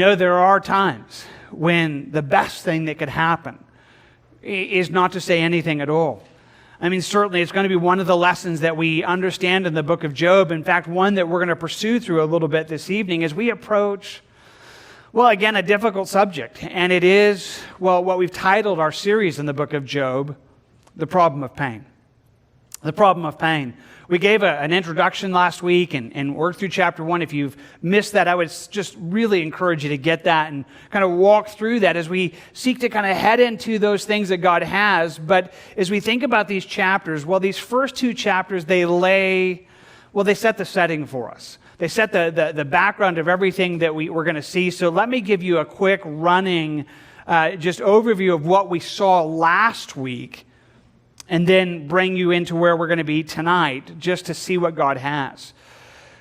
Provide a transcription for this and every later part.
know there are times when the best thing that could happen is not to say anything at all. I mean, certainly it's going to be one of the lessons that we understand in the book of Job. In fact, one that we're going to pursue through a little bit this evening as we approach, well, again, a difficult subject. And it is, well, what we've titled our series in the book of Job, The Problem of Pain. The problem of pain. We gave an introduction last week and worked through chapter 1. If you've missed that, I would just really encourage you to get that and kind of walk through that as we seek to kind of head into those things that God has. But as we think about these chapters, well, these first two chapters, they set the setting for us. They set the background of everything that we're going to see. So let me give you a quick running just overview of what we saw last week, and then bring you into where we're going to be tonight, just to see what God has.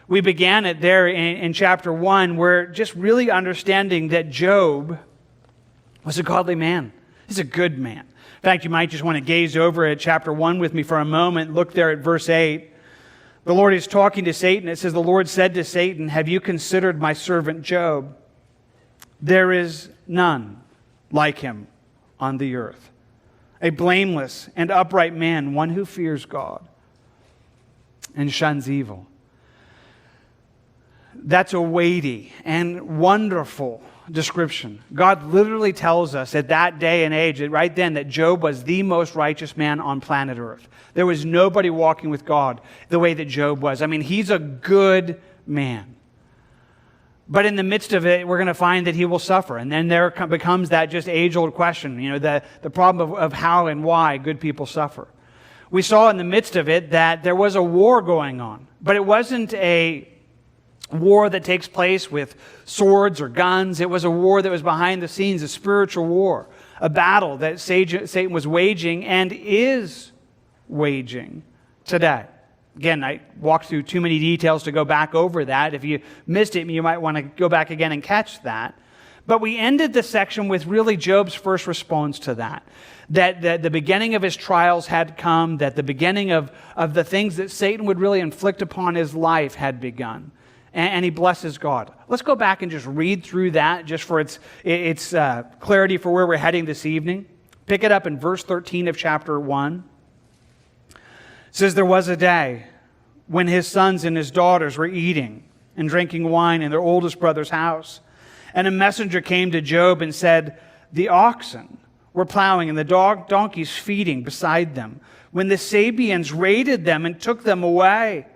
We began it there in chapter 1, where just really understanding that Job was a godly man. He's a good man. In fact, you might just want to gaze over at chapter 1 with me for a moment. Look there at verse 8. The Lord is talking to Satan. It says, the Lord said to Satan, have you considered my servant Job? There is none like him on the earth. A blameless and upright man, one who fears God and shuns evil. That's a weighty and wonderful description. God literally tells us at that day and age, right then, that Job was the most righteous man on planet Earth. There was nobody walking with God the way that Job was. I mean, he's a good man. But in the midst of it, we're going to find that he will suffer. And then there becomes that just age-old question, the problem of how and why good people suffer. We saw in the midst of it that there was a war going on. But it wasn't a war that takes place with swords or guns. It was a war that was behind the scenes, a spiritual war, a battle that Satan was waging and is waging today. Again, I walked through too many details to go back over that. If you missed it, you might want to go back again and catch that. But we ended the section with really Job's first response to that. That the beginning of his trials had come, that the beginning of the things that Satan would really inflict upon his life had begun. And he blesses God. Let's go back and just read through that just for its clarity for where we're heading this evening. Pick it up in verse 13 of chapter 1. It says, there was a day when his sons and his daughters were eating and drinking wine in their oldest brother's house. And a messenger came to Job and said, the oxen were plowing and the donkeys feeding beside them, when the Sabeans raided them and took them away.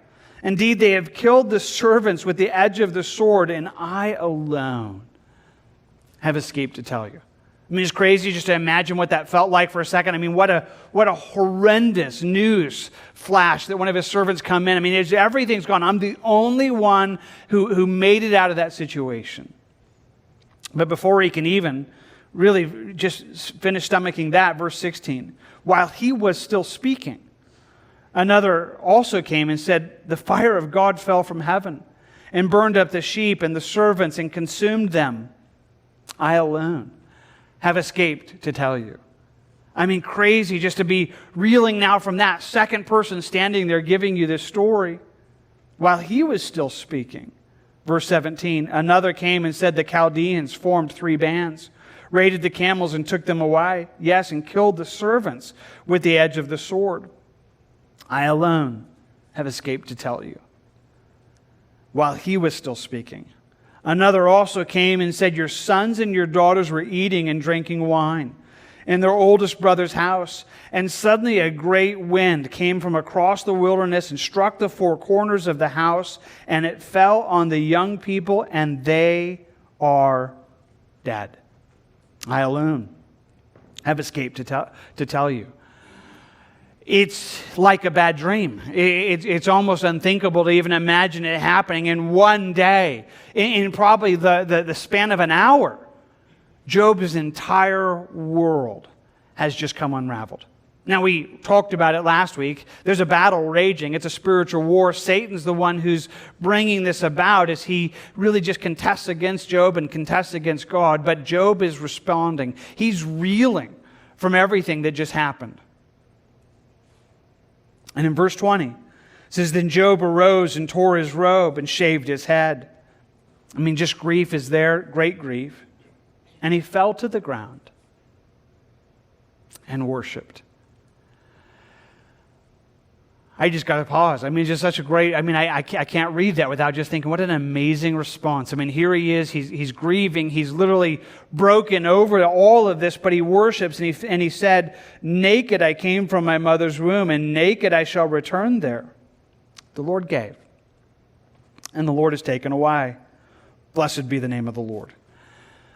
Indeed, they have killed the servants with the edge of the sword, and I alone have escaped to tell you. I mean, it's crazy just to imagine what that felt like for a second. I mean, what a horrendous news flash that one of his servants come in. I mean, everything's gone. I'm the only one who made it out of that situation. But before he can even really just finish stomaching that, verse 16, while he was still speaking, another also came and said, the fire of God fell from heaven and burned up the sheep and the servants and consumed them. I alone have escaped to tell you. I mean, crazy just to be reeling now from that second person standing there giving you this story while he was still speaking. Verse 17, another came and said the Chaldeans formed 3 bands, raided the camels and took them away. Yes, and killed the servants with the edge of the sword. I alone have escaped to tell you. While he was still speaking, another also came and said, your sons and your daughters were eating and drinking wine in their oldest brother's house. And suddenly a great wind came from across the wilderness and struck the 4 corners of the house, and it fell on the young people, and they are dead. I alone have escaped to tell you. It's like a bad dream. It's almost unthinkable to even imagine it happening in one day. In probably the span of an hour, Job's entire world has just come unraveled. Now, we talked about it last week. There's a battle raging. It's a spiritual war. Satan's the one who's bringing this about as he really just contests against Job and contests against God. But Job is responding. He's reeling from everything that just happened. And in verse 20, it says, then Job arose and tore his robe and shaved his head. I mean, just grief is there, great grief. And he fell to the ground and worshiped. I just got to pause. I mean, it's just such a great, I can't read that without just thinking, what an amazing response. I mean, here he is, he's grieving, he's literally broken over all of this, but he worships, and he said, naked I came from my mother's womb, and naked I shall return there. The Lord gave, and the Lord has taken away. Blessed be the name of the Lord.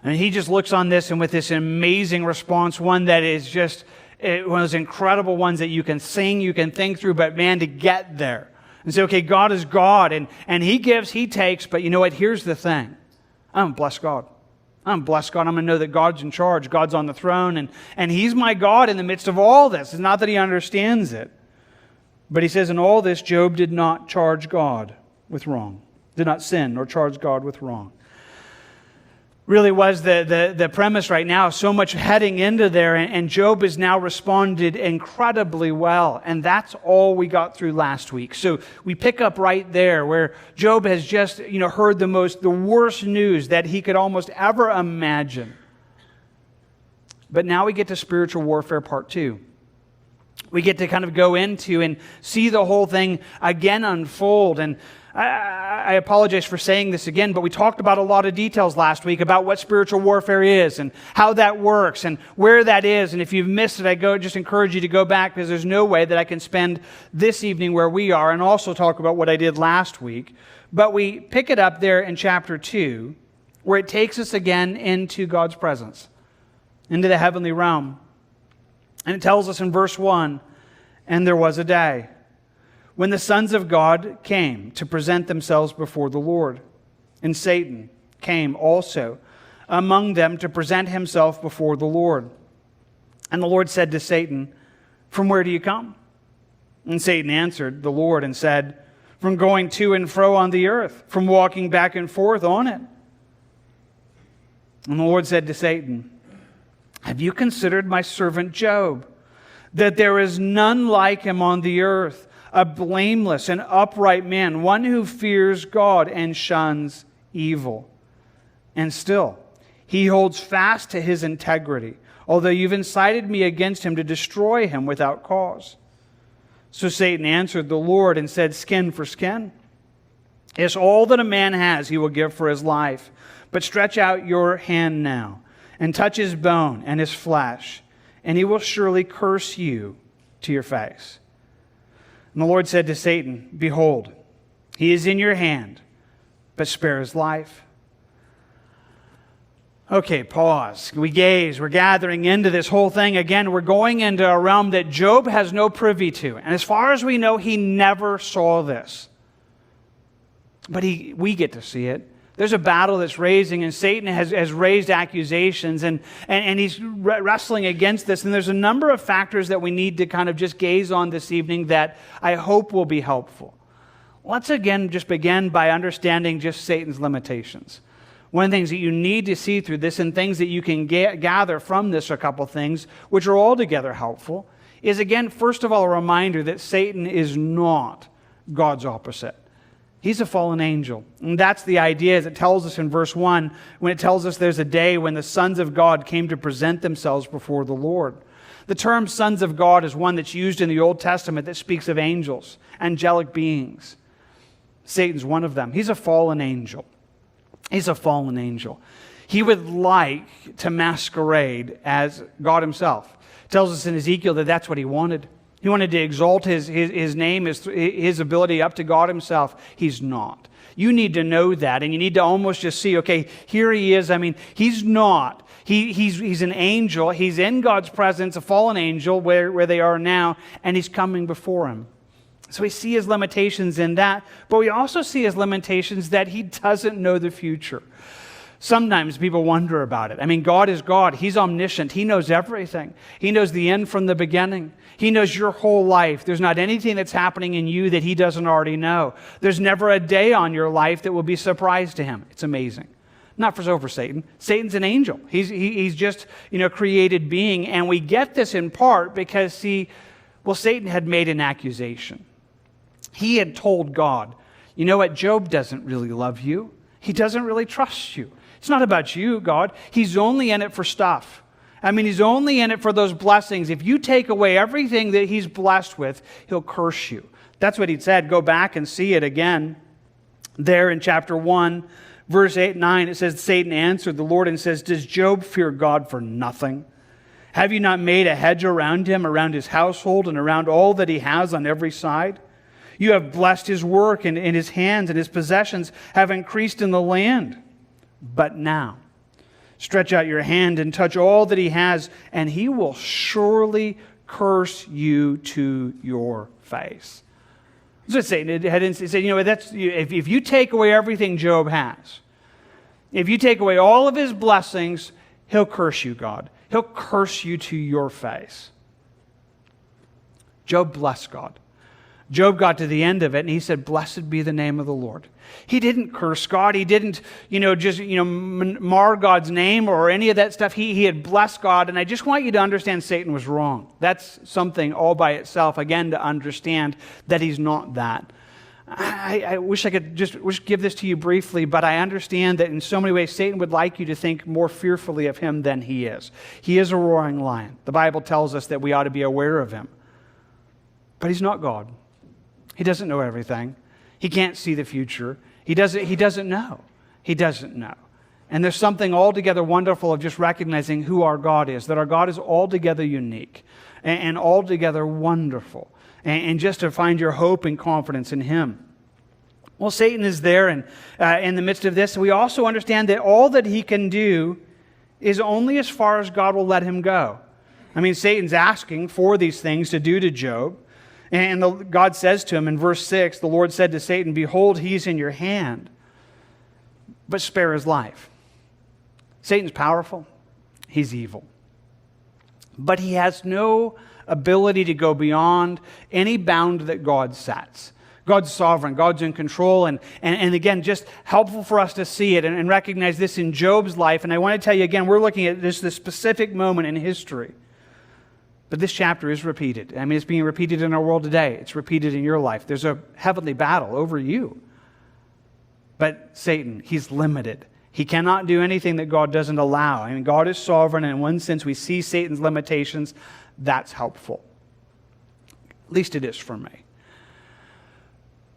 And he just looks on this, and with this amazing response, one that is just one of those incredible ones that you can sing, you can think through, but man, to get there and say, okay, God is God, and he gives, he takes, but you know what? Here's the thing. I'm going to bless God. I'm going to bless God. I'm going to know that God's in charge. God's on the throne, and he's my God in the midst of all this. It's not that he understands it. But he says, in all this, Job did not charge God with wrong. Did not sin or charge God with wrong. Really was the premise right now, so much heading into there, and Job has now responded incredibly well, and that's all we got through last week. So we pick up right there where Job has just heard the worst news that he could almost ever imagine. But now we get to spiritual warfare part 2. We get to kind of go into and see the whole thing again unfold. And I apologize for saying this again, but we talked about a lot of details last week about what spiritual warfare is and how that works and where that is. And if you've missed it, I just encourage you to go back, because there's no way that I can spend this evening where we are and also talk about what I did last week. But we pick it up there in chapter 2, where it takes us again into God's presence, into the heavenly realm. And it tells us in verse 1, and there was a day when the sons of God came to present themselves before the Lord. And Satan came also among them to present himself before the Lord. And the Lord said to Satan, from where do you come? And Satan answered the Lord and said, from going to and fro on the earth, from walking back and forth on it. And the Lord said to Satan, have you considered my servant Job, that there is none like him on the earth, a blameless and upright man, one who fears God and shuns evil? And still, he holds fast to his integrity, although you've incited me against him to destroy him without cause. So Satan answered the Lord and said, skin for skin. Yes, all that a man has he will give for his life. But stretch out your hand now and touch his bone and his flesh, and he will surely curse you to your face. And the Lord said to Satan, behold, he is in your hand, but spare his life. Okay, pause. We gaze. We're gathering into this whole thing. Again, we're going into a realm that Job has no privy to. And as far as we know, he never saw this. But we get to see it. There's a battle that's raising, and Satan has raised accusations, and he's wrestling against this. And there's a number of factors that we need to kind of just gaze on this evening that I hope will be helpful. Let's again just begin by understanding just Satan's limitations. One of the things that you need to see through this, and things that you can gather from this, a couple things, which are altogether helpful, is again, first of all, a reminder that Satan is not God's opposite. He's a fallen angel. And that's the idea, as it tells us in verse 1, when it tells us there's a day when the sons of God came to present themselves before the Lord. The term sons of God is one that's used in the Old Testament that speaks of angels, angelic beings. Satan's one of them. He's a fallen angel. He's a fallen angel. He would like to masquerade as God himself. It tells us in Ezekiel that that's what he wanted. He wanted to exalt his name, his ability up to God himself. He's not. You need to know that, and you need to almost just see, okay, here he is. I mean, he's not. He's an angel. He's in God's presence, a fallen angel, where they are now, and he's coming before him. So we see his limitations in that, but we also see his limitations that he doesn't know the future. Sometimes people wonder about it. I mean, God is God. He's omniscient. He knows everything. He knows the end from the beginning. He knows your whole life. There's not anything that's happening in you that he doesn't already know. There's never a day on your life that will be a surprise to him. It's amazing. Not for Satan. Satan's an angel. He's just, created being. And we get this in part because, Satan had made an accusation. He had told God, you know what? Job doesn't really love you. He doesn't really trust you. It's not about you, God. He's only in it for stuff. I mean, he's only in it for those blessings. If you take away everything that he's blessed with, he'll curse you. That's what he said. Go back and see it again. There in chapter 1, verse 8 and 9, it says, Satan answered the Lord and says, does Job fear God for nothing? Have you not made a hedge around him, around his household, and around all that he has on every side? You have blessed his work in his hands, and his possessions have increased in the land. But now, stretch out your hand and touch all that he has, and he will surely curse you to your face. That's what Satan had said. If you take away everything Job has, if you take away all of his blessings, he'll curse you, God. He'll curse you to your face. Job blessed God. Job got to the end of it and he said, blessed be the name of the Lord. He didn't curse God. He didn't, mar God's name or any of that stuff. He had blessed God. And I just want you to understand Satan was wrong. That's something all by itself, again, to understand that he's not that. I wish I could just give this to you briefly, but I understand that in so many ways Satan would like you to think more fearfully of him than he is. He is a roaring lion. The Bible tells us that we ought to be aware of him. But he's not God. He doesn't know everything. He can't see the future. He doesn't know. He doesn't know. And there's something altogether wonderful of just recognizing who our God is, that our God is altogether unique and altogether wonderful, and just to find your hope and confidence in him. Well, Satan is there and in the midst of this. We also understand that all that he can do is only as far as God will let him go. I mean, Satan's asking for these things to do to Job. And God says to him in verse 6, the Lord said to Satan, behold, he's in your hand, but spare his life. Satan's powerful. He's evil. But he has no ability to go beyond any bound that God sets. God's sovereign. God's in control. And again, just helpful for us to see it and recognize this in Job's life. And I want to tell you again, we're looking at this specific moment in history. But this chapter is repeated. I mean, it's being repeated in our world today. It's repeated in your life. There's a heavenly battle over you. But Satan, he's limited. He cannot do anything that God doesn't allow. I mean, God is sovereign, and in one sense, we see Satan's limitations. That's helpful. At least it is for me.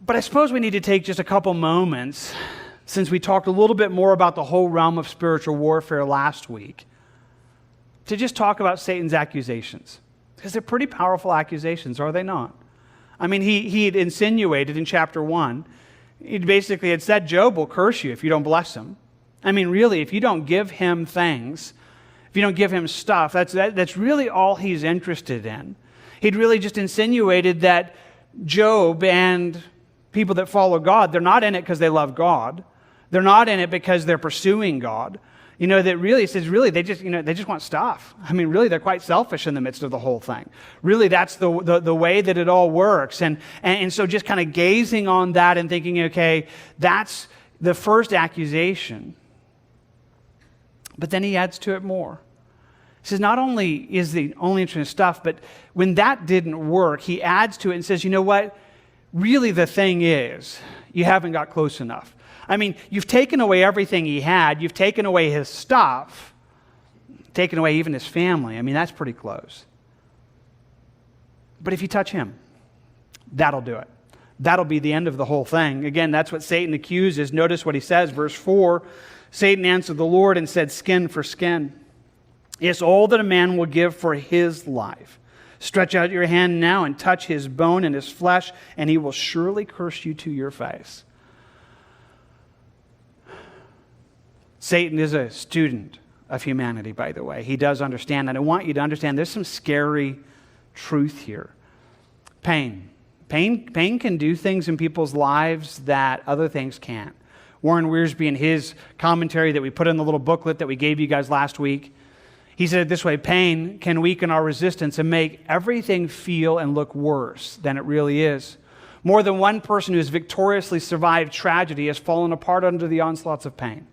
But I suppose we need to take just a couple moments, since we talked a little bit more about the whole realm of spiritual warfare last week, to just talk about Satan's accusations. Because they're pretty powerful accusations, are they not? I mean, he had insinuated in chapter 1, he basically had said, Job will curse you if you don't bless him. I mean, really, if you don't give him things, if you don't give him stuff, that's really all he's interested in. He'd really just insinuated that Job and people that follow God, they're not in it because they love God. They're not in it because they're pursuing God. That really says, really, they just want stuff. I mean, really, they're quite selfish in the midst of the whole thing. Really, that's the way that it all works. And so just kind of gazing on that and thinking, okay, that's the first accusation. But then he adds to it more. He says, not only is the only interested in stuff, but when that didn't work, he adds to it and says, you know what? Really, the thing is, you haven't got close enough. I mean, you've taken away everything he had. You've taken away his stuff. Taken away even his family. I mean, that's pretty close. But if you touch him, that'll do it. That'll be the end of the whole thing. Again, that's what Satan accuses. Notice what he says, verse 4. Satan answered the Lord and said, skin for skin. Yes, all that a man will give for his life. Stretch out your hand now and touch his bone and his flesh, and he will surely curse you to your face. Satan is a student of humanity, by the way. He does understand that. I want you to understand there's some scary truth here. Pain. Pain can do things in people's lives that other things can't. Warren Wiersbe, in his commentary that we put in the little booklet that we gave you guys last week, he said it this way: pain can weaken our resistance and make everything feel and look worse than it really is. More than one person who has victoriously survived tragedy has fallen apart under the onslaughts of pain.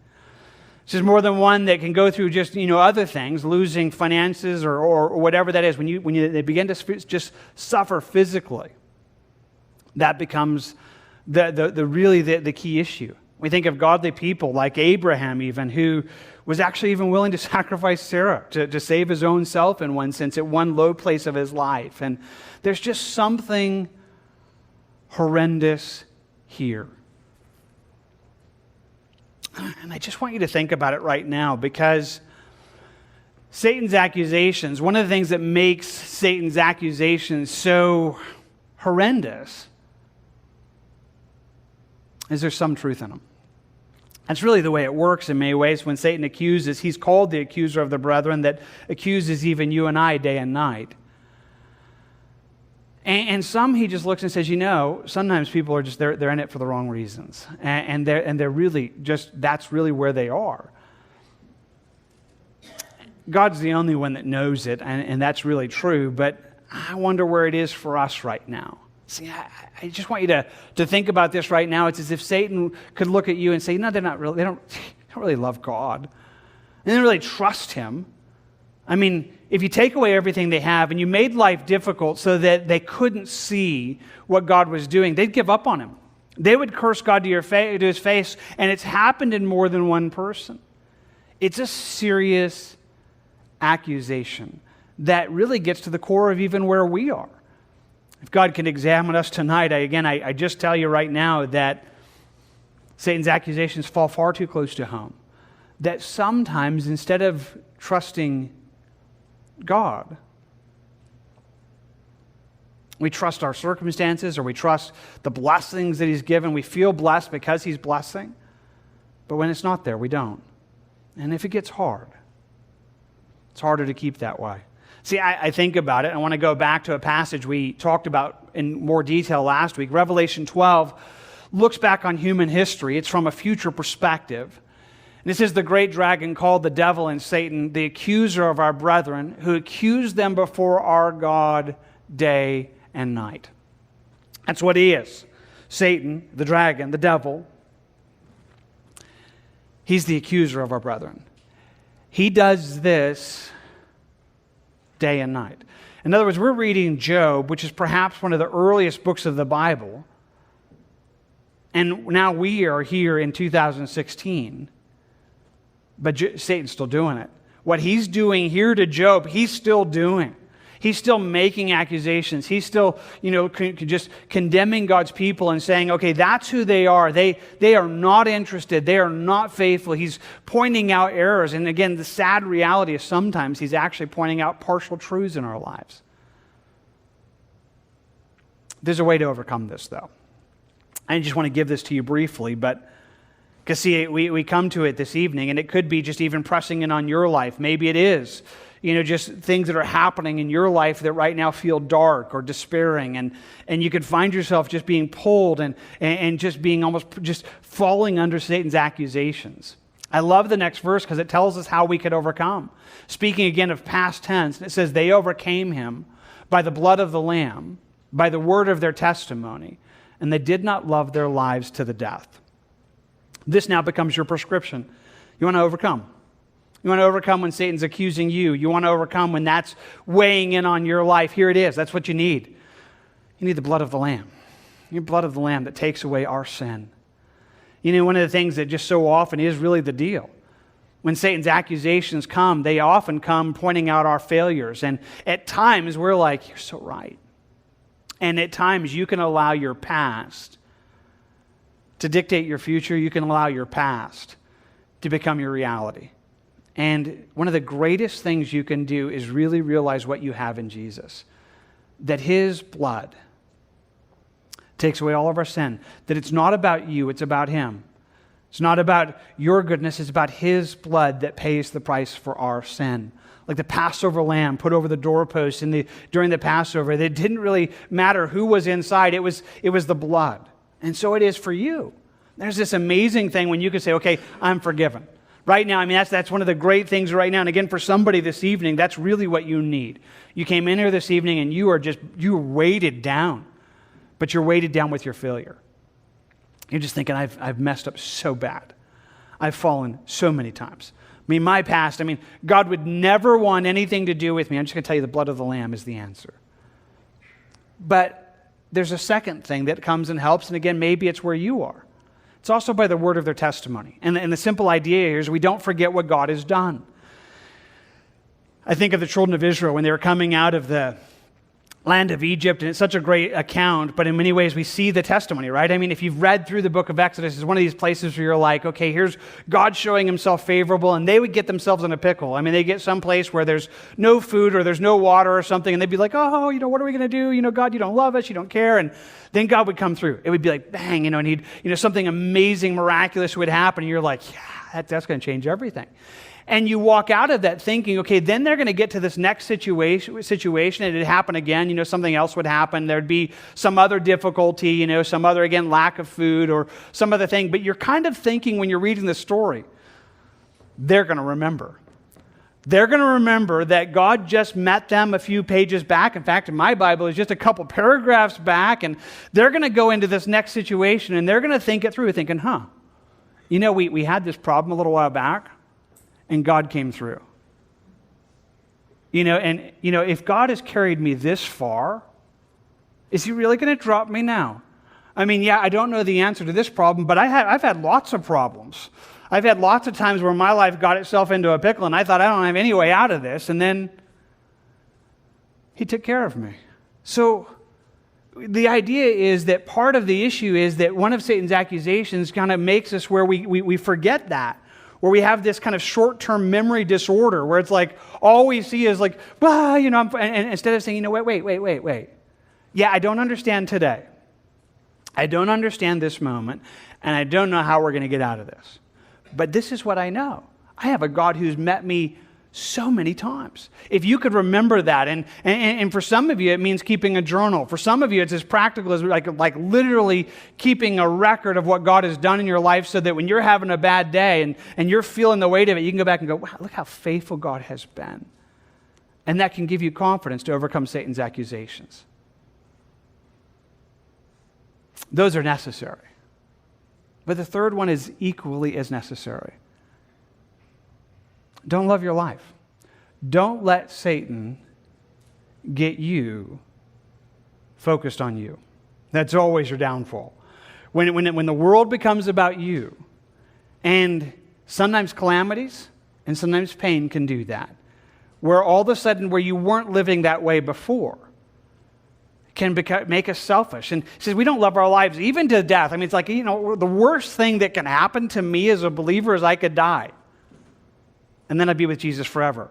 There's more than one that can go through just other things, losing finances or whatever that is. When they begin to just suffer physically, that becomes the key issue. We think of godly people like Abraham even, who was actually even willing to sacrifice Sarah to save his own self in one sense at one low place of his life. And there's just something horrendous here. And I just want you to think about it right now, because Satan's accusations, one of the things that makes Satan's accusations so horrendous is there's some truth in them. That's really the way it works in many ways. When Satan accuses, he's called the accuser of the brethren that accuses even you and I day and night. And some he just looks and says, sometimes people are just, they're in it for the wrong reasons. And they're really just, that's really where they are. God's the only one that knows it, and that's really true, but I wonder where it is for us right now. See, I just want you to think about this right now. It's as if Satan could look at you and say, no, they don't really love God. They don't really trust him. I mean, if you take away everything they have and you made life difficult so that they couldn't see what God was doing, they'd give up on him. They would curse God to his face, and it's happened in more than one person. It's a serious accusation that really gets to the core of even where we are. If God can examine us tonight, I just tell you right now that Satan's accusations fall far too close to home. That sometimes, instead of trusting God, we trust our circumstances, or we trust the blessings that he's given. We feel blessed because he's blessing. But when it's not there, we don't. And if it gets hard, it's harder to keep that way. See, I think about it. I want to go back to a passage we talked about in more detail last week. Revelation 12 looks back on human history. It's from a future perspective. And this is the great dragon called the devil and Satan, the accuser of our brethren, who accused them before our God day and night. That's what he is. Satan, the dragon, the devil. He's the accuser of our brethren. He does this day and night. In other words, we're reading Job, which is perhaps one of the earliest books of the Bible. And now we are here in 2016. But Satan's still doing it. What he's doing here to Job, he's still doing. He's still making accusations. He's still, just condemning God's people and saying, okay, that's who they are. They are not interested. They are not faithful. He's pointing out errors. And again, the sad reality is sometimes he's actually pointing out partial truths in our lives. There's a way to overcome this, though. I just want to give this to you briefly, but because, see, we come to it this evening, and it could be just even pressing in on your life. Maybe it is, just things that are happening in your life that right now feel dark or despairing, and you could find yourself just being pulled and just being almost just falling under Satan's accusations. I love the next verse because it tells us how we could overcome. Speaking again of past tense, it says, they overcame him by the blood of the Lamb, by the word of their testimony, and they did not love their lives to the death. This now becomes your prescription. You want to overcome. You want to overcome when Satan's accusing you. You want to overcome when that's weighing in on your life. Here it is. That's what you need. You need the blood of the Lamb. Your blood of the Lamb that takes away our sin. One of the things that just so often is really the deal. When Satan's accusations come, they often come pointing out our failures. And at times we're like, you're so right. And at times you can allow your past to dictate your future. You can allow your past to become your reality. And one of the greatest things you can do is really realize what you have in Jesus. That his blood takes away all of our sin. That it's not about you, it's about him. It's not about your goodness, it's about his blood that pays the price for our sin. Like the Passover lamb put over the doorpost during the Passover. It didn't really matter who was inside, it was the blood. And so it is for you. There's this amazing thing when you can say, okay, I'm forgiven. Right now, that's one of the great things right now. And again, for somebody this evening, that's really what you need. You came in here this evening and you're weighted down. But you're weighted down with your failure. You're just thinking, I've messed up so bad. I've fallen so many times. My past, God would never want anything to do with me. I'm just going to tell you the blood of the Lamb is the answer. But there's a second thing that comes and helps, and again, maybe it's where you are. It's also by the word of their testimony. And the simple idea here is we don't forget what God has done. I think of the children of Israel when they were coming out of the land of Egypt, and it's such a great account, but in many ways we see the testimony, right? I mean, if you've read through the book of Exodus, it's one of these places where you're like, okay, here's God showing himself favorable, and they would get themselves in a pickle. I mean, they get some place where there's no food or there's no water or something, and they'd be like, oh, what are we going to do? God, you don't love us, you don't care, and then God would come through. It would be like, bang, and he'd, something amazing, miraculous would happen, and you're like, yeah, that's going to change everything. And you walk out of that thinking, okay, then they're going to get to this next situation, and it'd happen again, something else would happen. There'd be some other difficulty, some other, again, lack of food or some other thing. But you're kind of thinking when you're reading the story, they're going to remember. They're going to remember that God just met them a few pages back. In fact, in my Bible, it's just a couple paragraphs back. And they're going to go into this next situation, and they're going to think it through, thinking, we had this problem a little while back. And God came through. If God has carried me this far, is he really going to drop me now? I mean, yeah, I don't know the answer to this problem, but I've had lots of problems. I've had lots of times where my life got itself into a pickle, and I thought, I don't have any way out of this, and then he took care of me. So the idea is that part of the issue is that one of Satan's accusations kind of makes us where we forget that. Where we have this kind of short-term memory disorder, where it's like all we see is like, and instead of saying, wait. Yeah, I don't understand today. I don't understand this moment, and I don't know how we're going to get out of this. But this is what I know. I have a God who's met me so many times. If you could remember that, and for some of you, it means keeping a journal. For some of you, it's as practical as like literally keeping a record of what God has done in your life so that when you're having a bad day and you're feeling the weight of it, you can go back and go, wow, look how faithful God has been. And that can give you confidence to overcome Satan's accusations. Those are necessary. But the third one is equally as necessary. Don't love your life. Don't let Satan get you focused on you. That's always your downfall. When the world becomes about you, and sometimes calamities and sometimes pain can do that, where all of a sudden where you weren't living that way before can make us selfish. And he says we don't love our lives even to death. I mean, it's like, the worst thing that can happen to me as a believer is I could die. And then I'd be with Jesus forever.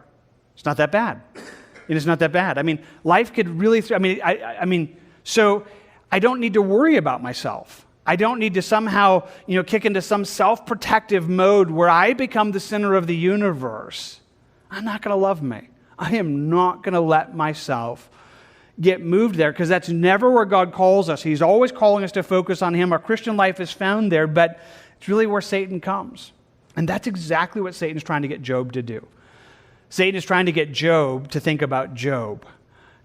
It's not that bad. It is not that bad. I mean, life could really, so I don't need to worry about myself. I don't need to somehow, kick into some self-protective mode where I become the center of the universe. I'm not going to love me. I am not going to let myself get moved there, because that's never where God calls us. He's always calling us to focus on him. Our Christian life is found there, but it's really where Satan comes. And that's exactly what Satan's trying to get Job to do. Satan is trying to get Job to think about Job,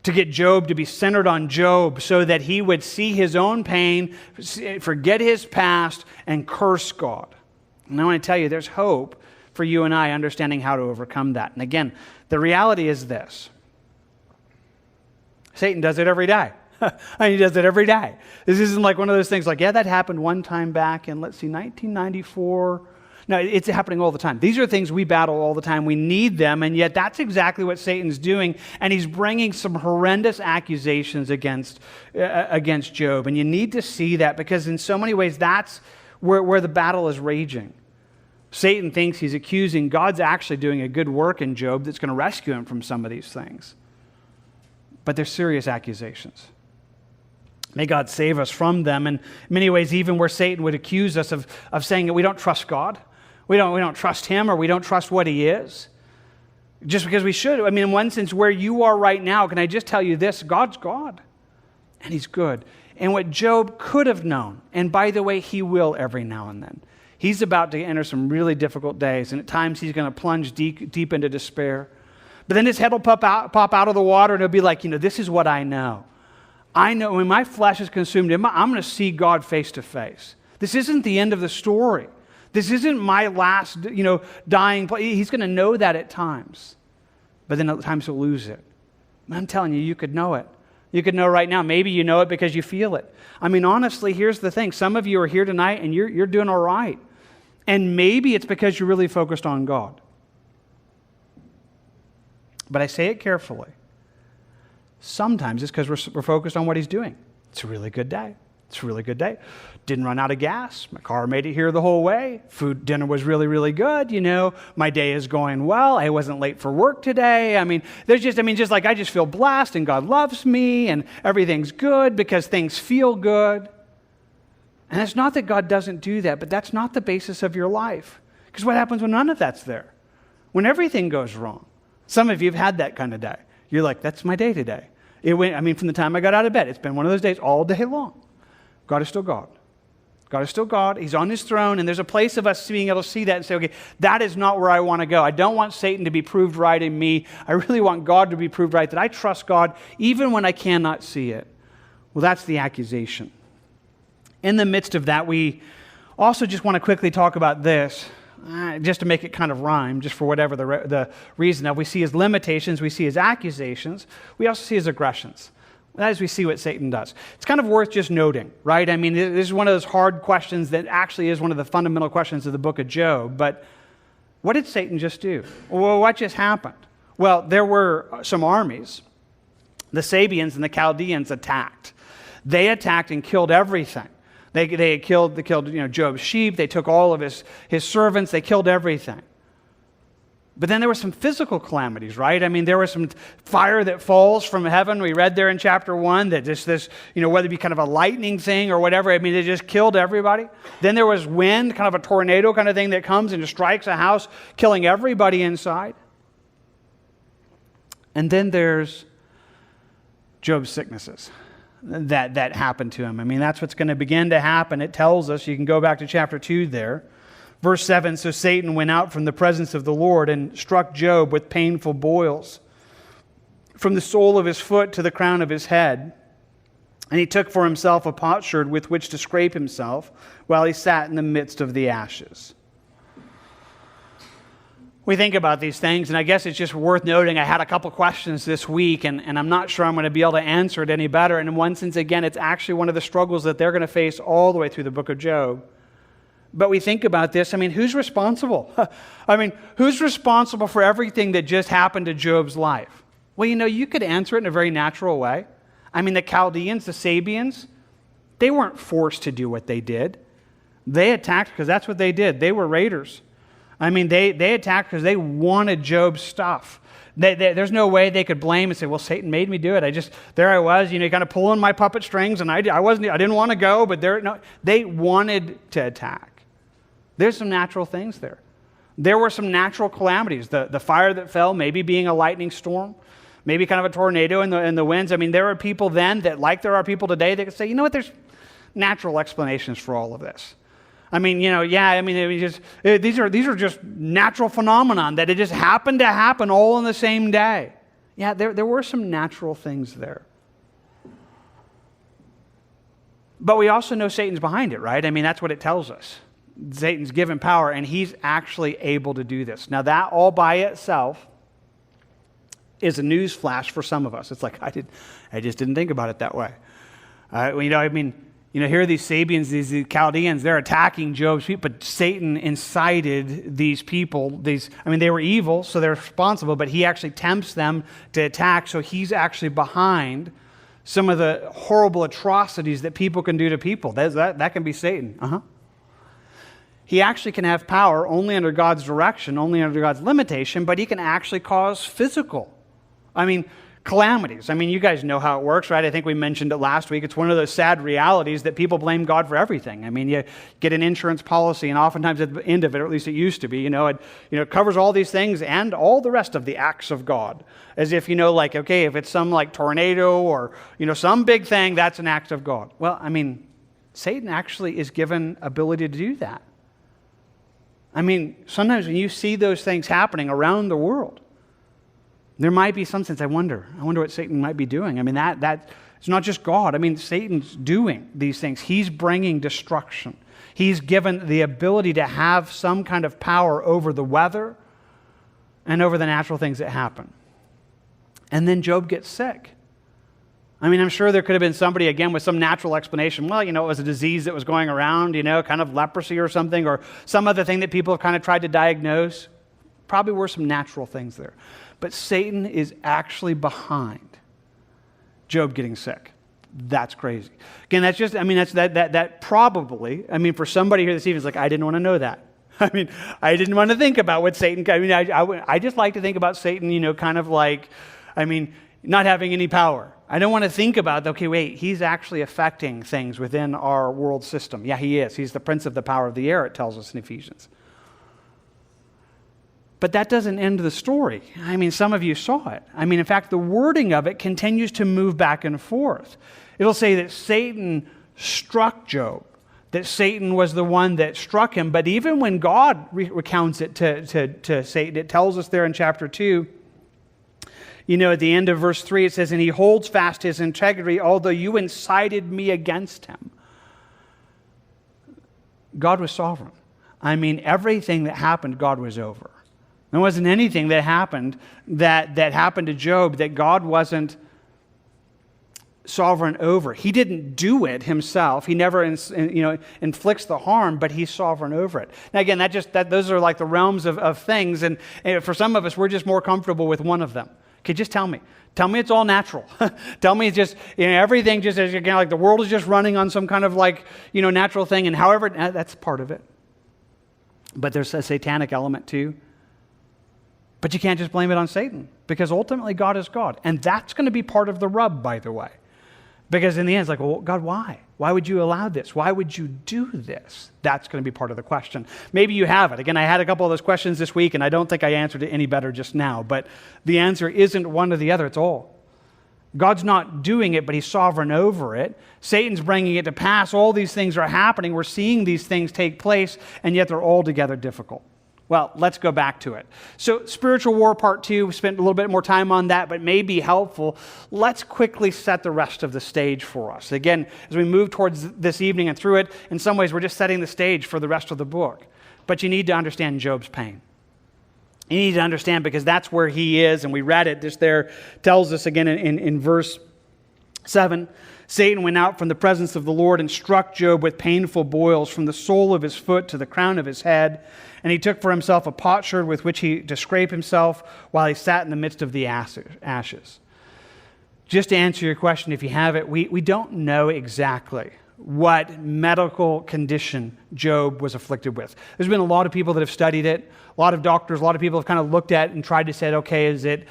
to get Job to be centered on Job so that he would see his own pain, forget his past, and curse God. And I want to tell you, there's hope for you and I understanding how to overcome that. And again, the reality is this. Satan does it every day. He does it every day. This isn't like one of those things like, yeah, that happened one time back in, 1994. No, it's happening all the time. These are things we battle all the time. We need them, and yet that's exactly what Satan's doing, and he's bringing some horrendous accusations against Job. And you need to see that, because in so many ways that's where the battle is raging. Satan thinks he's accusing. God's actually doing a good work in Job that's going to rescue him from some of these things. But they're serious accusations. May God save us from them. And in many ways, even where Satan would accuse us of saying that we don't trust God, we don't trust him, or we don't trust what he is, just because we should. I mean, in one sense, where you are right now, can I just tell you this? God's God, and he's good. And what Job could have known, and by the way, he will every now and then. He's about to enter some really difficult days, and at times he's going to plunge deep into despair. But then his head will pop out of the water, and he'll be like, this is what I know. I know when my flesh is consumed, I'm going to see God face to face. This isn't the end of the story. This isn't my last, dying place. He's going to know that at times. But then at times he'll lose it. And I'm telling you, you could know it. You could know right now. Maybe you know it because you feel it. I mean, honestly, here's the thing. Some of you are here tonight and you're doing all right. And maybe it's because you're really focused on God. But I say it carefully. Sometimes it's because we're focused on what he's doing. It's a really good day. It's a really good day. Didn't run out of gas. My car made it here the whole way. Dinner was really, really good. My day is going well. I wasn't late for work today. I just feel blessed and God loves me and everything's good because things feel good. And it's not that God doesn't do that, but that's not the basis of your life. Because what happens when none of that's there? When everything goes wrong. Some of you have had that kind of day. You're like, that's my day today. From the time I got out of bed, it's been one of those days all day long. God is still God. God is still God. He's on his throne, and there's a place of us being able to see that and say, okay, that is not where I want to go. I don't want Satan to be proved right in me. I really want God to be proved right, that I trust God even when I cannot see it. Well, that's the accusation. In the midst of that, we also just want to quickly talk about this, just to make it kind of rhyme, just for whatever the reason of. We see his limitations, we see his accusations, we also see his aggressions. As we see what Satan does. It's kind of worth just noting, right? I mean, this is one of those hard questions that actually is one of the fundamental questions of the book of Job. But what did Satan just do? Well, what just happened? Well, there were some armies. The Sabians and the Chaldeans attacked. They attacked and killed everything. They killed Job's sheep. They took all of his servants. They killed everything. But then there were some physical calamities, right? I mean, there was some fire that falls from heaven. We read there in chapter 1 that this, whether it be kind of a lightning thing or whatever, I mean, it just killed everybody. Then there was wind, kind of a tornado kind of thing that comes and just strikes a house, killing everybody inside. And then there's Job's sicknesses that happened to him. I mean, that's what's going to begin to happen. It tells us, you can go back to chapter 2 there. Verse 7, so Satan went out from the presence of the Lord and struck Job with painful boils from the sole of his foot to the crown of his head. And he took for himself a potsherd with which to scrape himself while he sat in the midst of the ashes. We think about these things, and I guess it's just worth noting I had a couple questions this week, and I'm not sure I'm going to be able to answer it any better. And in one sense, again, it's actually one of the struggles that they're going to face all the way through the book of Job. But we think about this, who's responsible? Who's responsible for everything that just happened to Job's life? Well, you could answer it in a very natural way. The Chaldeans, the Sabians, they weren't forced to do what they did. They attacked because that's what they did. They were raiders. They attacked because they wanted Job's stuff. There's no way they could blame and say, well, Satan made me do it. There I was, kind of pulling my puppet strings, and I didn't want to go, but they wanted to attack. There's some natural things there. There were some natural calamities. The fire that fell, maybe being a lightning storm, maybe kind of a tornado in the winds. There were people then that, like there are people today, that could say, there's natural explanations for all of this. These are just natural phenomenon that it just happened to happen all in the same day. Yeah, there were some natural things there. But we also know Satan's behind it, right? That's what it tells us. Satan's given power, and he's actually able to do this. Now, that all by itself is a news flash for some of us. It's like, I just didn't think about it that way. Here are these Sabians, these Chaldeans, they're attacking Job's people, but Satan incited these people. They were evil, so they're responsible, but he actually tempts them to attack, so he's actually behind some of the horrible atrocities that people can do to people. That can be Satan. He actually can have power only under God's direction, only under God's limitation, but he can actually cause physical, calamities. You guys know how it works, right? I think we mentioned it last week. It's one of those sad realities that people blame God for everything. You get an insurance policy, and oftentimes at the end of it, or at least it used to be, it covers all these things and all the rest of the acts of God. As if, okay, if it's some tornado or, some big thing, that's an act of God. Well, Satan actually is given ability to do that. Sometimes when you see those things happening around the world, there might be some sense, I wonder what Satan might be doing. That it's not just God. Satan's doing these things. He's bringing destruction. He's given the ability to have some kind of power over the weather and over the natural things that happen. And then Job gets sick. I mean, I'm sure there could have been somebody, again, with some natural explanation. Well, it was a disease that was going around, kind of leprosy or something, or some other thing that people have kind of tried to diagnose. Probably were some natural things there. But Satan is actually behind Job getting sick. That's crazy. Again, that probably, for somebody here this evening, it's like, I didn't want to know that. I didn't want to think about what Satan, I just like to think about Satan, kind of like, not having any power. I don't want to think about, okay, wait, he's actually affecting things within our world system. Yeah, he is. He's the prince of the power of the air, it tells us in Ephesians. But that doesn't end the story. Some of you saw it. In fact, the wording of it continues to move back and forth. It'll say that Satan struck Job, that Satan was the one that struck him. But even when God recounts it to Satan, it tells us there in chapter 2, at the end of verse 3, it says, and he holds fast his integrity, although you incited me against him. God was sovereign. Everything that happened, God was over. There wasn't anything that happened that happened to Job that God wasn't sovereign over. He didn't do it himself. He never inflicts the harm, but he's sovereign over it. Now again, those are like the realms of things, and for some of us, we're just more comfortable with one of them. Okay, just tell me. Tell me it's all natural. Tell me it's just, everything just, again, like the world is just running on some kind of natural thing, and however, that's part of it. But there's a satanic element too. But you can't just blame it on Satan, because ultimately God is God. And that's going to be part of the rub, by the way. Because in the end, it's like, well, God, why? Why would you allow this? Why would you do this? That's going to be part of the question. Maybe you have it. Again, I had a couple of those questions this week, and I don't think I answered it any better just now. But the answer isn't one or the other. It's all. God's not doing it, but he's sovereign over it. Satan's bringing it to pass. All these things are happening. We're seeing these things take place, and yet they're altogether difficult. Well, let's go back to it. So spiritual war part 2, we spent a little bit more time on that, but may be helpful. Let's quickly set the rest of the stage for us. Again, as we move towards this evening and through it, in some ways we're just setting the stage for the rest of the book. But you need to understand Job's pain. You need to understand, because that's where he is, and we read it. This there tells us again in verse 7, Satan went out from the presence of the Lord and struck Job with painful boils from the sole of his foot to the crown of his head. And he took for himself a potsherd with which to scrape himself while he sat in the midst of the ashes. Just to answer your question, if you have it, we don't know exactly what medical condition Job was afflicted with. There's been a lot of people that have studied it. A lot of doctors, a lot of people have kind of looked at it and tried to say, okay, is it,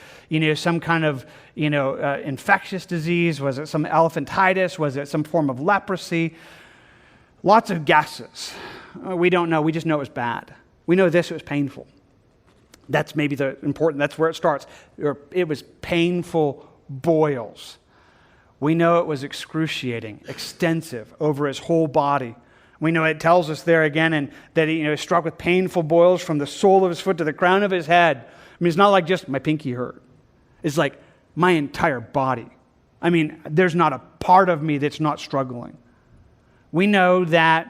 some kind of, infectious disease? Was it some elephantitis? Was it some form of leprosy? Lots of guesses. We don't know. We just know it was bad. We know this, it was painful. That's maybe that's where it starts. It was painful boils. We know it was excruciating, extensive over his whole body. We know it tells us there again, and that he was struck with painful boils from the sole of his foot to the crown of his head. It's not like just my pinky hurt. It's like my entire body. There's not a part of me that's not struggling. We know that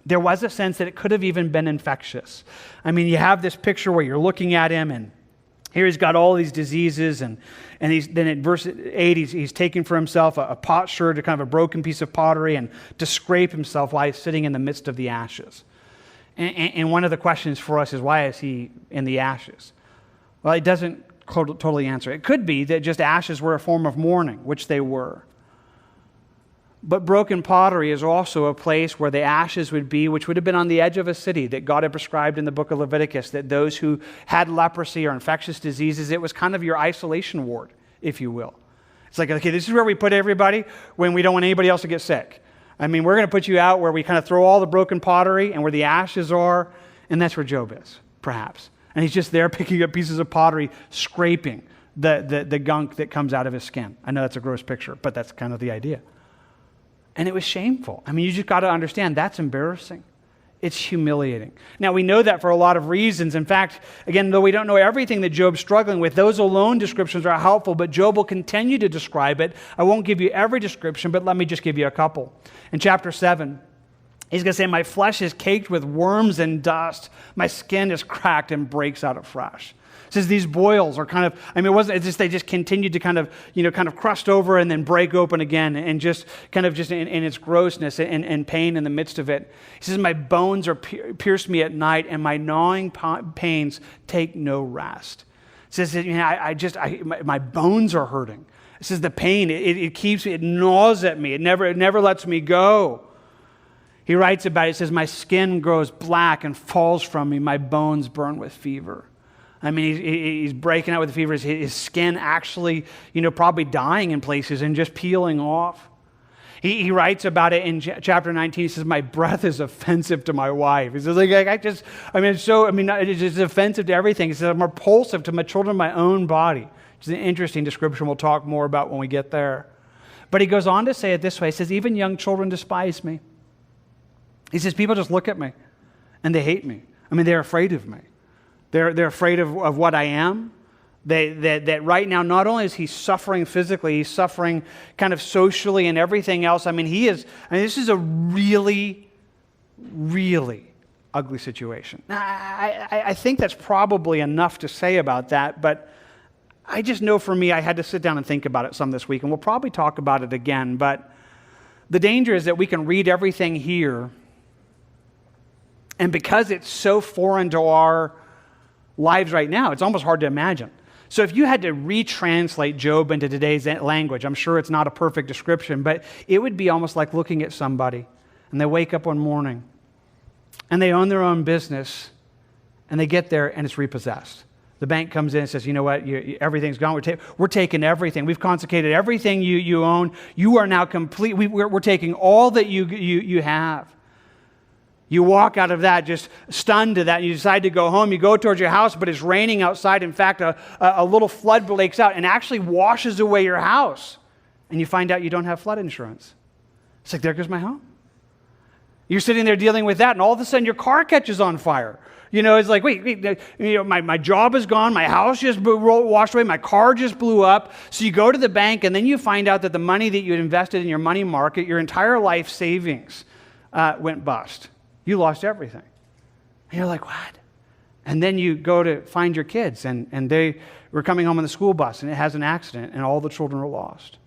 there was a sense that it could have even been infectious. You have this picture where you're looking at him, and here he's got all these diseases, and then in verse 8, he's taking for himself a potsherd, a kind of a broken piece of pottery, and to scrape himself while he's sitting in the midst of the ashes. And one of the questions for us is, why is he in the ashes? Well, it doesn't totally answer. It could be that just ashes were a form of mourning, which they were. But broken pottery is also a place where the ashes would be, which would have been on the edge of a city that God had prescribed in the book of Leviticus, that those who had leprosy or infectious diseases, it was kind of your isolation ward, if you will. It's like, okay, this is where we put everybody when we don't want anybody else to get sick. We're going to put you out where we kind of throw all the broken pottery and where the ashes are, and that's where Job is, perhaps. And he's just there picking up pieces of pottery, scraping the gunk that comes out of his skin. I know that's a gross picture, but that's kind of the idea. And it was shameful. You just got to understand, that's embarrassing. It's humiliating. Now, we know that for a lot of reasons. In fact, again, though we don't know everything that Job's struggling with, those alone descriptions are helpful, but Job will continue to describe it. I won't give you every description, but let me just give you a couple. In chapter 7, he's going to say, my flesh is caked with worms and dust. My skin is cracked and breaks out afresh. It says these boils are kind of, it's just, they just continued to kind of crust over and then break open again, and just kind of just in its grossness and pain in the midst of it. He says, my bones are pierced me at night, and my gnawing pains take no rest. It says, my bones are hurting. It says the pain, it keeps me, it gnaws at me. It never lets me go. He writes about it, he says, my skin grows black and falls from me. My bones burn with fever. He's breaking out with the fever. His skin actually, probably dying in places and just peeling off. He writes about it in chapter 19. He says, my breath is offensive to my wife. He says, it's just offensive to everything. He says, I'm repulsive to my children, my own body. Which is an interesting description we'll talk more about when we get there. But he goes on to say it this way. He says, even young children despise me. He says, people just look at me and they hate me. They're afraid of me. They're afraid of what I am. That right now, not only is he suffering physically, he's suffering kind of socially and everything else. This is a really, really ugly situation. I think that's probably enough to say about that, but I just know for me, I had to sit down and think about it some this week, and we'll probably talk about it again, but the danger is that we can read everything here, and because it's so foreign to our lives right now, it's almost hard to imagine. So if you had to retranslate Job into today's language, I'm sure it's not a perfect description, but it would be almost like looking at somebody and they wake up one morning and they own their own business and they get there and it's repossessed. The bank comes in and says, you know what, everything's gone. We're taking everything. We've confiscated everything you own. You are now complete. We're taking all that you have. You walk out of that just stunned to that, and you decide to go home. You go towards your house, but it's raining outside. In fact, a little flood breaks out and actually washes away your house. And you find out you don't have flood insurance. It's like, there goes my home. You're sitting there dealing with that, and all of a sudden your car catches on fire. It's like, wait, my job is gone, my house just washed away, my car just blew up. So you go to the bank, and then you find out that the money that you had invested in your money market, your entire life savings, went bust. You lost everything. And you're like, what? And then you go to find your kids, and they were coming home on the school bus, and it has an accident, and all the children are lost.